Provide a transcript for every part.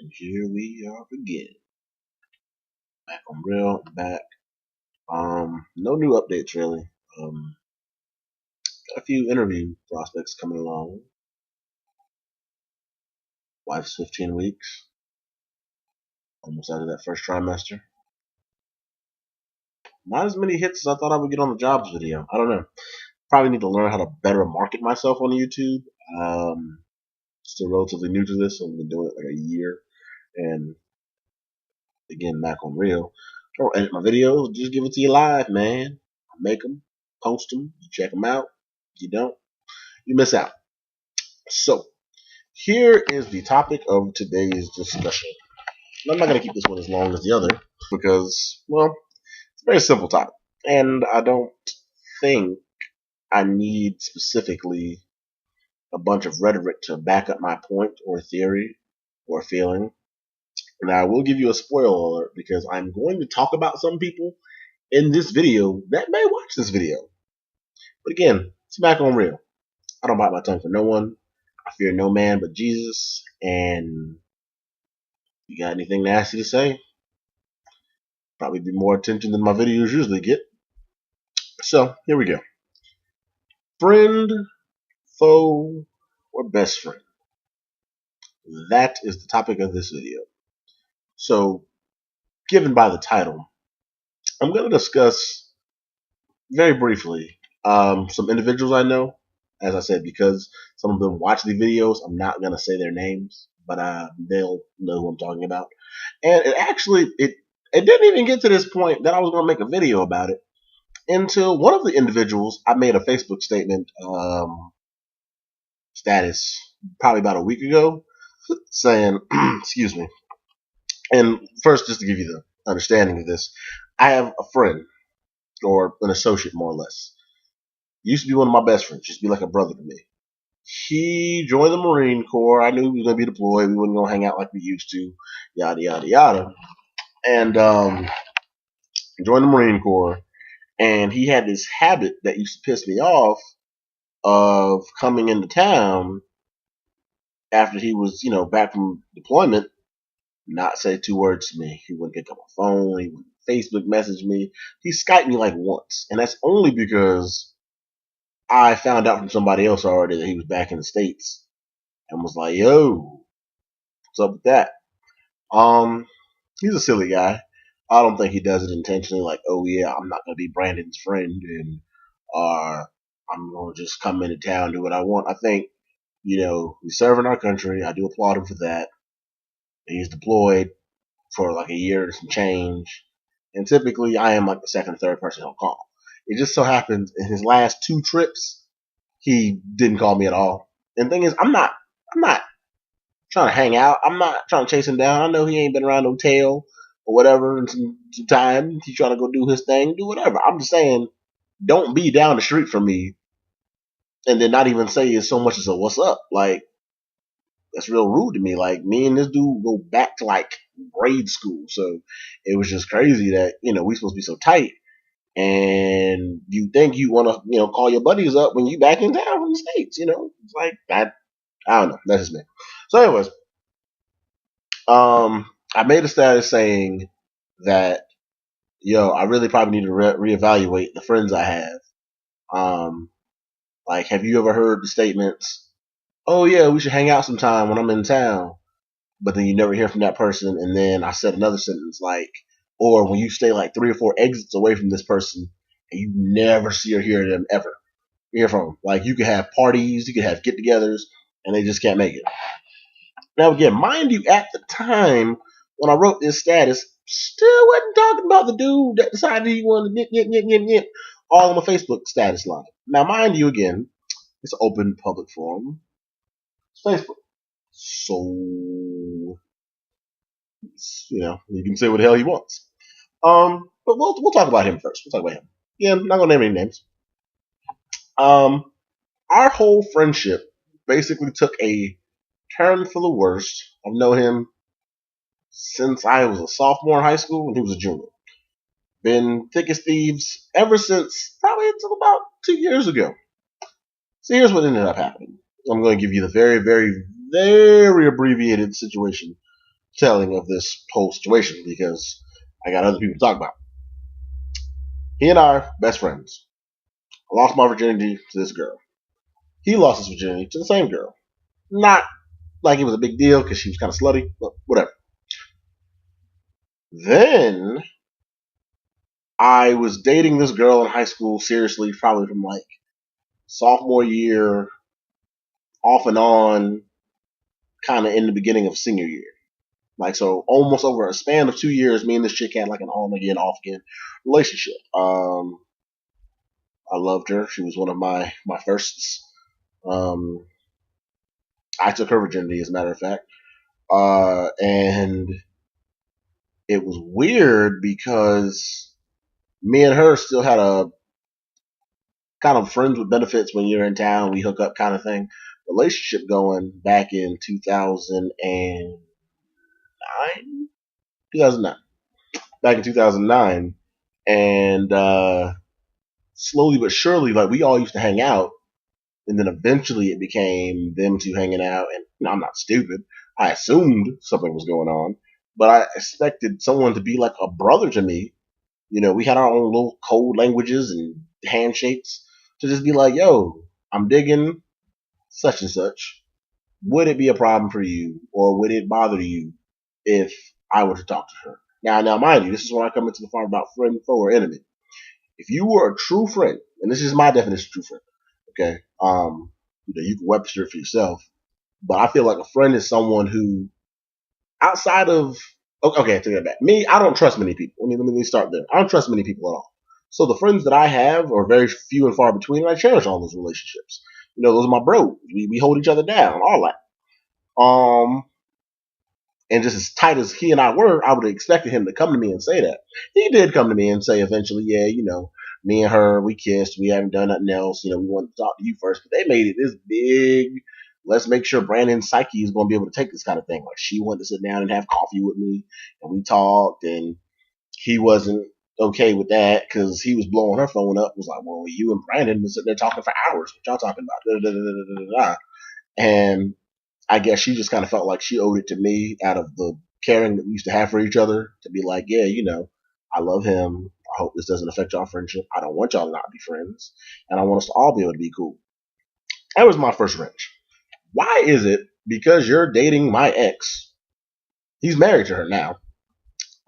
And here we are again. Back on real, back. No new updates really. Got a few interview prospects coming along. Wife's 15 weeks. Almost out of that first trimester. Not as many hits as I thought I would get on the jobs video. I don't know. Probably need to learn how to better market myself on YouTube. Still relatively new to this. I've been doing it like a year. And again, back on real. Don't edit my videos. Just give it to you live, man. I make them, post them, you check them out. You don't, you miss out. So, here is the topic of today's discussion. I'm not going to keep this one as long as the other because, well, it's a very simple topic. And I don't think I need specifically a bunch of rhetoric to back up my point or theory or feeling. And I will give you a spoiler alert because I'm going to talk about some people in this video that may watch this video. But again, it's back on real. I don't bite my tongue for no one. I fear no man but Jesus. And you got anything nasty to say? Probably be more attention than my videos usually get. So, here we go. Friend, foe, or best friend? That is the topic of this video. So, given by the title, I'm going to discuss very briefly some individuals I know. As I said, because some of them watch the videos, I'm not going to say their names, but they'll know who I'm talking about. And it didn't even get to this point that I was going to make a video about it until one of the individuals, I made a Facebook statement status probably about a week ago saying, excuse me. And first, just to give you the understanding of this, I have a friend or an associate more or less. Used to be one of my best friends, used to be like a brother to me. He joined the Marine Corps. I knew he was going to be deployed. We wasn't going to hang out like we used to, yada, yada, yada. And joined the Marine Corps. And he had this habit that used to piss me off of coming into town after he was, back from deployment, not say two words to me. He wouldn't pick up my phone. He wouldn't Facebook message me. He Skyped me like once. And that's only because I found out from somebody else already that he was back in the States and was like, yo, what's up with that? He's a silly guy. I don't think he does it intentionally, like, oh yeah, I'm not gonna be Brandon's friend and I'm gonna just come into town and do what I want. I think, he's serving our country. I do applaud him for that. He's deployed for like a year and some change. And typically I am like the second or third person he'll call. It just so happens in his last 2 trips, he didn't call me at all. And the thing is, I'm not trying to hang out. I'm not trying to chase him down. I know he ain't been around no tail or whatever in some time. He's trying to go do his thing, do whatever. I'm just saying, don't be down the street from me and then not even say it so much as a what's up. Like, that's real rude to me. Like, me and this dude go back to like grade school. So it was just crazy that, we supposed to be so tight. And you think you want to, call your buddies up when you back in town from the States, It's like that. I don't know. That's just me. So anyways, I made a status saying that, I really probably need to reevaluate the friends I have. Like, have you ever heard the statements, oh yeah, we should hang out sometime when I'm in town, but then you never hear from that person. And then I said another sentence like, or when you stay like 3 or 4 exits away from this person and you never see or hear them ever. Hear from them. Like, you could have parties, you could have get-togethers, and they just can't make it. Now again, mind you, at the time when I wrote this status, still wasn't talking about the dude that decided he wanted to nip all on my Facebook status line. Now mind you, again, it's an open public forum. It's Facebook. So, you can say what the hell he wants. But we'll talk about him first. We'll talk about him. Yeah, I'm not gonna name any names. Our whole friendship basically took a turn for the worst. I've known him since I was a sophomore in high school and he was a junior. Been thick as thieves ever since probably until about 2 years ago. So here's what ended up happening. I'm going to give you the very, very, very abbreviated situation telling of this whole situation because I got other people to talk about. He and I are best friends. I lost my virginity to this girl. He lost his virginity to the same girl. Not like it was a big deal because she was kind of slutty, but whatever. Then I was dating this girl in high school seriously, probably from like sophomore year, off and on, kind of in the beginning of senior year. Like, so almost over a span of 2 years, me and this chick had like an on again, off again relationship. I loved her. She was one of my firsts. Um, I took her virginity, as a matter of fact. And it was weird because me and her still had a kind of friends with benefits when you're in town, we hook up kind of thing relationship going back in 2009, back in 2009. And slowly but surely, like, we all used to hang out, and then eventually it became them two hanging out. And I'm not stupid. I assumed something was going on, but I expected someone to be like a brother to me. We had our own little code languages and handshakes to just be like, yo, I'm digging such and such. Would it be a problem for you, or would it bother you if I were to talk to her? Now, mind you, this is when I come into the part about friend, foe, or enemy. If you were a true friend, and this is my definition of true friend, okay, you can Webster it for yourself, but I feel like a friend is someone who, outside of, okay, I take that back. Me, I don't trust many people. Let me start there. I don't trust many people at all. So the friends that I have are very few and far between, and I cherish all those relationships. Those are my bros. We hold each other down, all that. And just as tight as he and I were, I would have expected him to come to me and say that. He did come to me and say eventually, yeah, me and her, we kissed. We haven't done nothing else. We wanted to talk to you first. But they made it this big, let's make sure Brandon's psyche is going to be able to take this kind of thing. Like, she wanted to sit down and have coffee with me, and we talked, and he wasn't okay with that because he was blowing her phone up. It was like, well, you and Brandon been sitting there talking for hours. What y'all talking about? Da, da, da, da, da, da. And I guess she just kind of felt like she owed it to me, out of the caring that we used to have for each other, to be like, yeah, I love him. I hope this doesn't affect y'all friendship. I don't want y'all to not be friends. And I want us to all be able to be cool. That was my first wrench. Why is it because you're dating my ex, he's married to her now,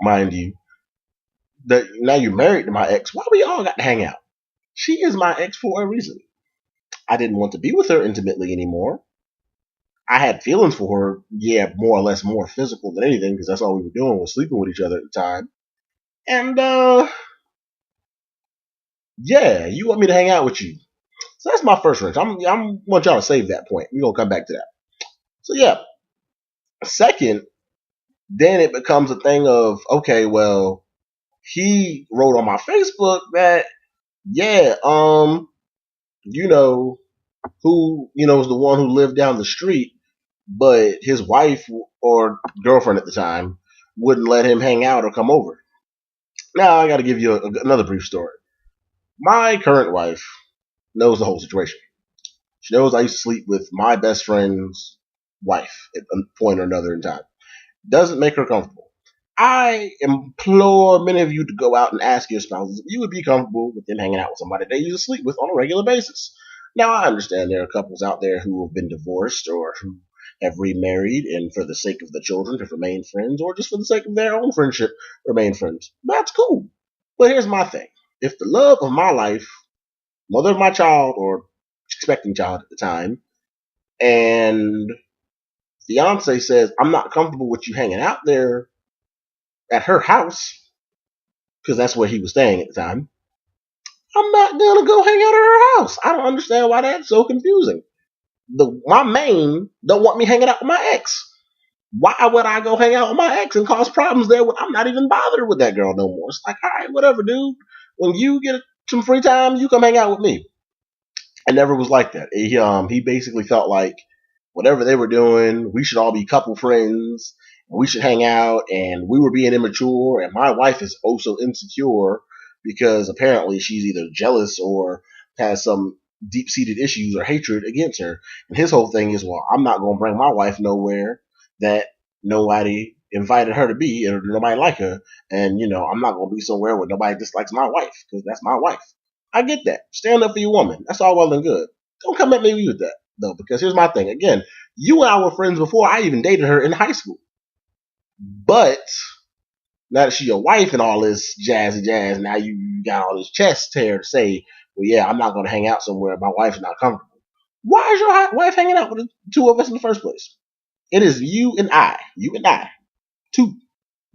mind you, that now you're married to my ex, why we all got to hang out? She is my ex for a reason. I didn't want to be with her intimately anymore. I had feelings for her, yeah, more or less more physical than anything, because that's all we were doing was sleeping with each other at the time. And yeah, you want me to hang out with you? So that's my first wrench. I want y'all to save that point. We're gonna come back to that. So yeah, second, then it becomes a thing of, okay, well, he wrote on my Facebook that, yeah, who is the one who lived down the street, but his wife or girlfriend at the time wouldn't let him hang out or come over. Now I got to give you another brief story. My current wife knows the whole situation. She knows I used to sleep with my best friend's wife at a point or another in time. Doesn't make her comfortable. I implore many of you to go out and ask your spouses if you would be comfortable with them hanging out with somebody they used to sleep with on a regular basis. Now, I understand there are couples out there who have been divorced or who have remarried, and for the sake of the children to remain friends, or just for the sake of their own friendship, remain friends. That's cool. But here's my thing. If the love of my life, mother of my child, or expecting child at the time, and fiance says, I'm not comfortable with you hanging out there at her house, because that's where he was staying at the time, I'm not gonna go hang out at her house. I don't understand why that's so confusing. My main don't want me hanging out with my ex. Why would I go hang out with my ex and cause problems there when I'm not even bothered with that girl no more? It's like, all right, whatever, dude. When you get some free time, you come hang out with me. I never was like that. He basically felt like whatever they were doing, we should all be couple friends, and we should hang out, and we were being immature, and my wife is also insecure because apparently she's either jealous or has some deep-seated issues or hatred against her. And his whole thing is, well, I'm not going to bring my wife nowhere that nobody invited her to be, and nobody like her, and I'm not gonna be somewhere where nobody dislikes my wife because that's my wife. I get that. Stand up for your woman. That's all well and good. Don't come at me with that though, because here's my thing. Again, you and I were friends before I even dated her in high school, but now that she's your wife and all this jazzy jazz, now you got all this chest hair to say, well, yeah, I'm not gonna hang out somewhere my wife's not comfortable. Why is your wife hanging out with the two of us in the first place? It is you and I, two,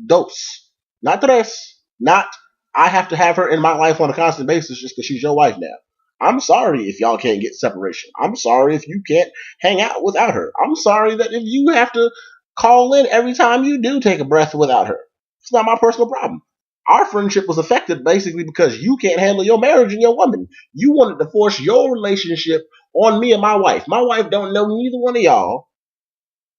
dos, not tres, not I have to have her in my life on a constant basis just because she's your wife now. I'm sorry if y'all can't get separation. I'm sorry if you can't hang out without her. I'm sorry that if you have to call in every time you do take a breath without her. It's not my personal problem. Our friendship was affected basically because you can't handle your marriage and your woman. You wanted to force your relationship on me and my wife. My wife don't know neither one of y'all.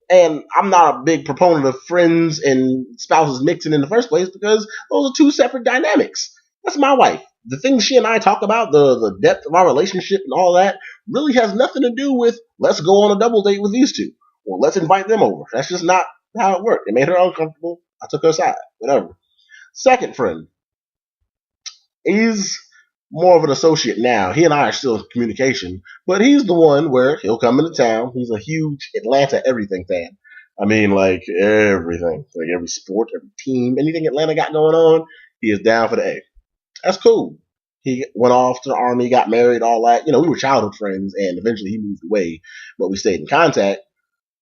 And I'm not a big proponent of friends and spouses mixing in the first place because those are two separate dynamics. That's my wife. The things she and I talk about, the depth of our relationship and all that, really has nothing to do with let's go on a double date with these two. Or let's invite them over. That's just not how it worked. It made her uncomfortable. I took her aside. Whatever. Second friend. He's more of an associate now. He and I are still in communication, but he's the one where he'll come into town. He's a huge Atlanta everything fan. I mean, like everything, like every sport, every team, anything Atlanta got going on, he is down for the A. That's cool. He went off to the army, got married, all that. We were childhood friends, and eventually he moved away, but we stayed in contact.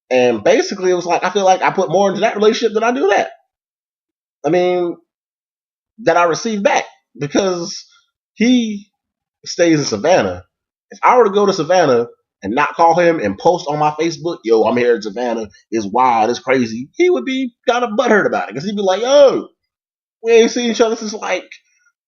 And basically, it was like I feel like I put more into that relationship than I do that. I mean, that I received back because he stays in Savannah. If I were to go to Savannah and not call him and post on my Facebook, yo, I'm here in Savannah, it's wild, it's crazy, he would be kind of butthurt about it because he'd be like, yo, we ain't seen each other since like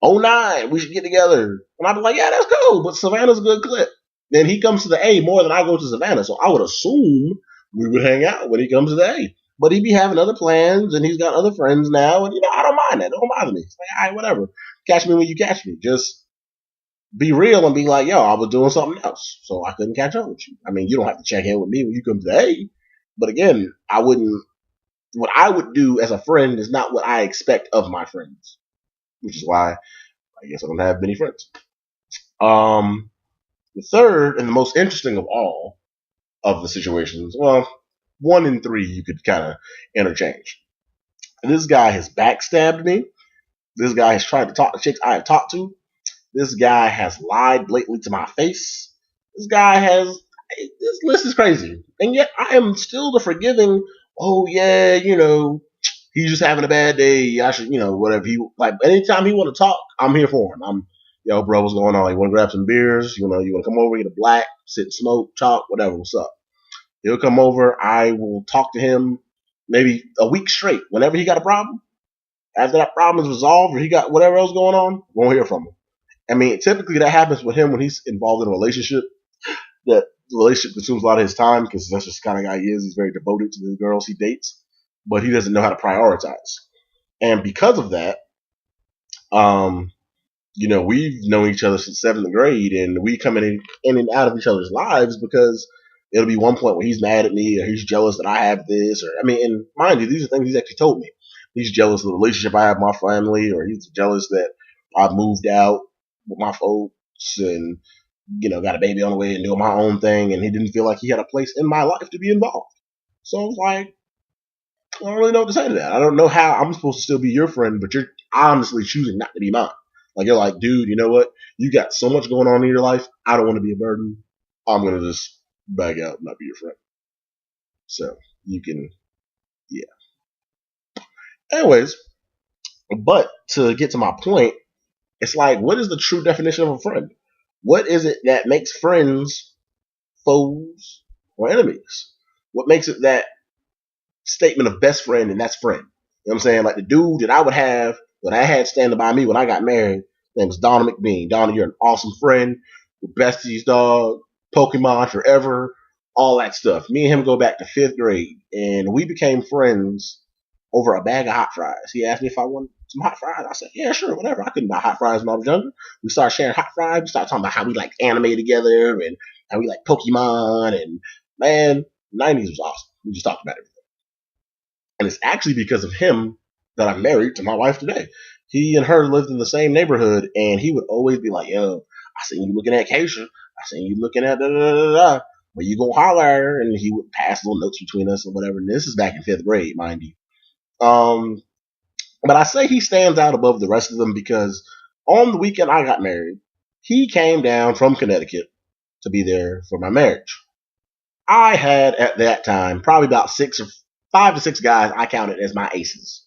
'09. We should get together. And I'd be like, yeah, that's cool, but Savannah's a good clip. Then he comes to the A more than I go to Savannah, so I would assume we would hang out when he comes to the A. But he'd be having other plans, and he's got other friends now, and I don't mind that. Don't bother me. It's like, all right, whatever. Catch me when you catch me. Just be real and be like, yo, I was doing something else, so I couldn't catch up with you. I mean, you don't have to check in with me when you come to the A, but again, what I would do as a friend is not what I expect of my friends, which is why I guess I don't have many friends. The third and the most interesting of all of the situations, well, 1 and 3 you could kind of interchange. And this guy has backstabbed me. This guy has tried to talk to chicks I have talked to. This guy has lied blatantly to my face. This list is crazy. And yet I am still the forgiving, oh yeah, he's just having a bad day. I should, whatever. Anytime he want to talk, I'm here for him. Yo, bro, what's going on? You want to grab some beers? You want to come over, get a black, sit and smoke, talk, whatever, what's up? He'll come over. I will talk to him maybe a week straight. Whenever he got a problem, after that problem is resolved or he got whatever else going on, won't hear from him. I mean, typically that happens with him when he's involved in a relationship. That the relationship consumes a lot of his time because that's just the kind of guy he is. He's very devoted to the girls he dates, but he doesn't know how to prioritize. And because of that, we've known each other since 7th grade, and we come in and out of each other's lives because it'll be one point where he's mad at me or he's jealous that I have this, and mind you, these are things he's actually told me. He's jealous of the relationship I have with my family, or he's jealous that I've moved out with my folks and, got a baby on the way and doing my own thing, and he didn't feel like he had a place in my life to be involved. So I was like, I don't really know what to say to that. I don't know how I'm supposed to still be your friend, but you're honestly choosing not to be mine. Like, you're like, dude, you know what? You got so much going on in your life. I don't want to be a burden. I'm going to just back out and not be your friend. So you can, yeah. Anyways, but to get to my point, it's like, what is the true definition of a friend? What is it that makes friends foes or enemies? What makes it that statement of best friend and that's friend? You know what I'm saying? Like the dude that I would have, that I had standing by me when I got married, name was Donna McBean. Donna, you're an awesome friend. We're besties, dog. Pokemon forever. All that stuff. Me and him go back to 5th grade, and we became friends over a bag of hot fries. He asked me if I wanted some hot fries. I said, yeah, sure, whatever. I couldn't buy hot fries when I was younger. We started sharing hot fries. We started talking about how we like anime together and how we like Pokemon. And man, 90s was awesome. We just talked about everything. And it's actually because of him that I'm married to my wife today. He and her lived in the same neighborhood, and he would always be like, yo, I seen you looking at Keisha. I seen you looking at da da da da da. Where you gonna holler at her? And he would pass little notes between us or whatever. And this is back in 5th grade, mind you. But I say he stands out above the rest of them because on the weekend I got married, he came down from Connecticut to be there for my marriage. I had at that time probably about 5 to 6 guys I counted as my aces.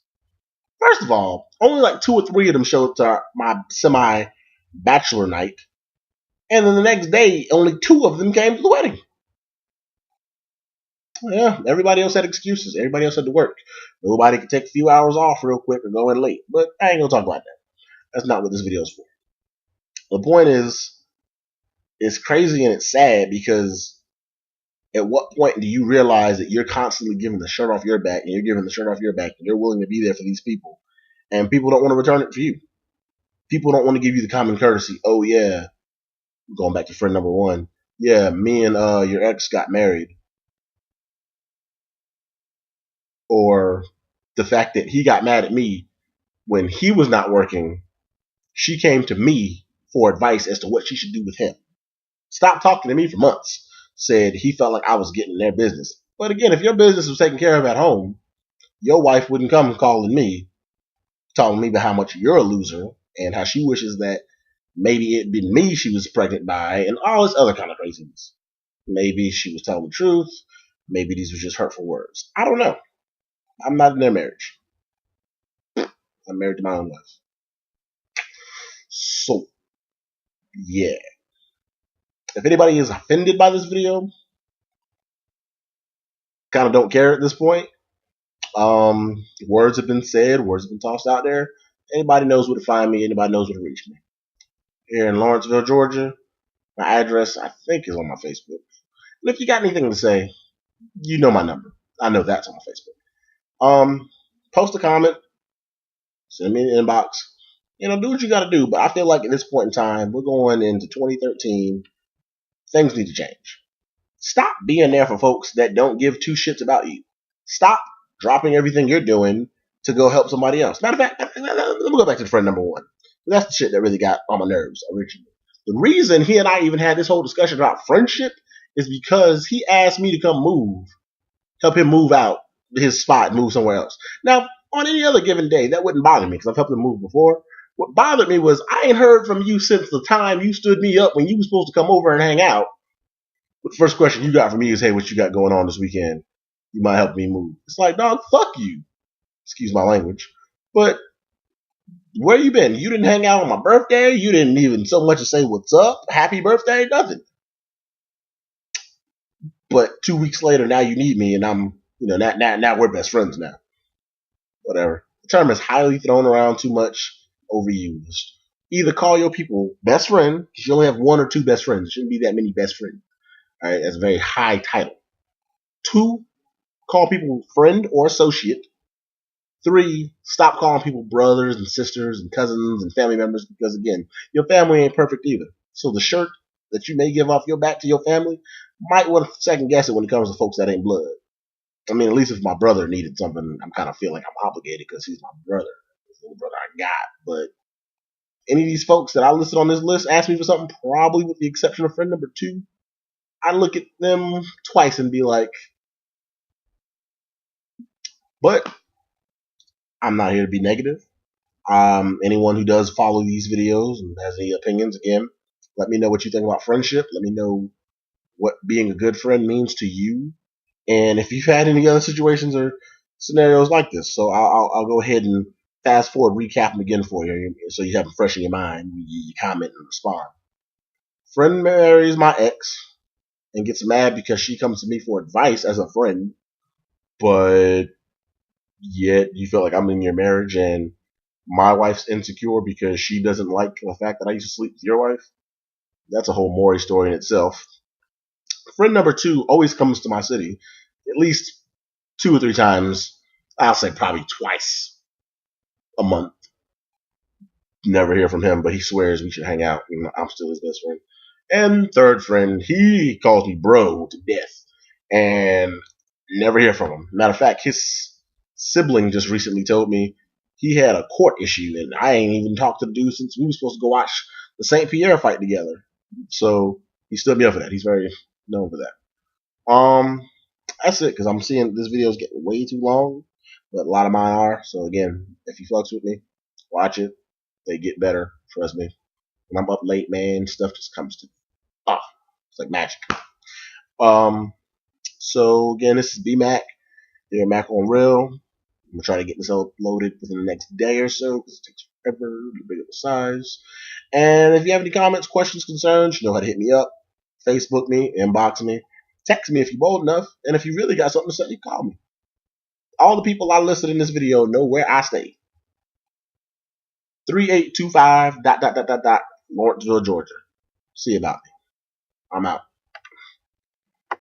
First of all, only like 2 or 3 of them showed up to my semi-bachelor night. And then the next day, only 2 of them came to the wedding. Yeah, everybody else had excuses. Everybody else had to work. Nobody could take a few hours off real quick or go in late. But I ain't gonna talk about that. That's not what this video is for. The point is, it's crazy and it's sad because at what point do you realize that you're constantly giving the shirt off your back and you're giving the shirt off your back and you're willing to be there for these people and people don't want to return it for you? People don't want to give you the common courtesy. Oh yeah, going back to friend number 1. Yeah, me and your ex got married. Or the fact that he got mad at me when he was not working. She came to me for advice as to what she should do with him. Stopped talking to me for months. Said he felt like I was getting in their business. But again, if your business was taken care of at home, your wife wouldn't come calling me, telling me about how much you're a loser and how she wishes that maybe it'd been me she was pregnant by and all this other kind of craziness. Maybe she was telling the truth. Maybe these were just hurtful words. I don't know. I'm not in their marriage. I'm married to my own wife. So, yeah. If anybody is offended by this video, kind of don't care at this point. Words have been said. Words have been tossed out there. Anybody knows where to find me. Anybody knows where to reach me. Here in Lawrenceville, Georgia. My address, I think, is on my Facebook. And if you got anything to say, you know my number. I know that's on my Facebook. Post a comment. Send me an inbox. Do what you got to do. But I feel like at this point in time, we're going into 2013. Things need to change. Stop being there for folks that don't give 2 shits about you. Stop dropping everything you're doing to go help somebody else. Matter of fact, let me go back to friend number 1. That's the shit that really got on my nerves originally. The reason he and I even had this whole discussion about friendship is because he asked me to come help him move out his spot, move somewhere else. Now, on any other given day, that wouldn't bother me because I've helped him move before. What bothered me was I ain't heard from you since the time you stood me up when you were supposed to come over and hang out. But the first question you got from me is, hey, what you got going on this weekend? You might help me move. It's like, dog, fuck you. Excuse my language. But where you been? You didn't hang out on my birthday. You didn't even so much as say what's up, happy birthday, nothing. But 2 weeks later, now you need me, and I'm, now we're best friends now. Whatever. The term is highly thrown around too much, overused. Either call your people best friend, because you only have 1 or 2 best friends. There shouldn't be that many best friends. All right, that's a very high title. 2, call people friend or associate. 3, stop calling people brothers and sisters and cousins and family members because, again, your family ain't perfect either. So the shirt that you may give off your back to your family might want to second guess it when it comes to folks that ain't blood. I mean, at least if my brother needed something, I'm kind of feel like I'm obligated because he's my brother. He's the little brother I got. But any of these folks that I listed on this list ask me for something, probably with the exception of friend number 2, I look at them twice and be like, but I'm not here to be negative. Anyone who does follow these videos and has any opinions, again, let me know what you think about friendship. Let me know what being a good friend means to you. And if you've had any other situations or scenarios like this. So I'll go ahead and fast forward, recap them again for you so you have them fresh in your mind. You comment and respond. Friend marries my ex and gets mad because she comes to me for advice as a friend, but yet you feel like I'm in your marriage and my wife's insecure because she doesn't like the fact that I used to sleep with your wife. That's a whole Maury story in itself. Friend number 2 always comes to my city at least 2 or 3 times. I'll say probably twice a month. Never hear from him, but he swears we should hang out. I'm still his best friend. And third friend, he calls me bro to death and never hear from him. Matter of fact, his sibling just recently told me he had a court issue, and I ain't even talked to the dude since we were supposed to go watch the St. Pierre fight together. So he stood me up for that. He's very known for that. That's it, because I'm seeing this video is getting way too long, but a lot of mine are. So again, if you fucks with me, watch it. They get better, trust me. When I'm up late, man, stuff just comes to it's like magic. So again, this is BMac. You're Mac on Real. I'm gonna try to get this uploaded within the next day or so because it takes forever to bigger the size. And if you have any comments, questions, concerns, you know how to hit me up. Facebook me, inbox me, text me if you're bold enough, and if you really got something to say, call me. All the people I listed in this video know where I stay. 3825 ... Lawrenceville, Georgia. See about me. I'm out.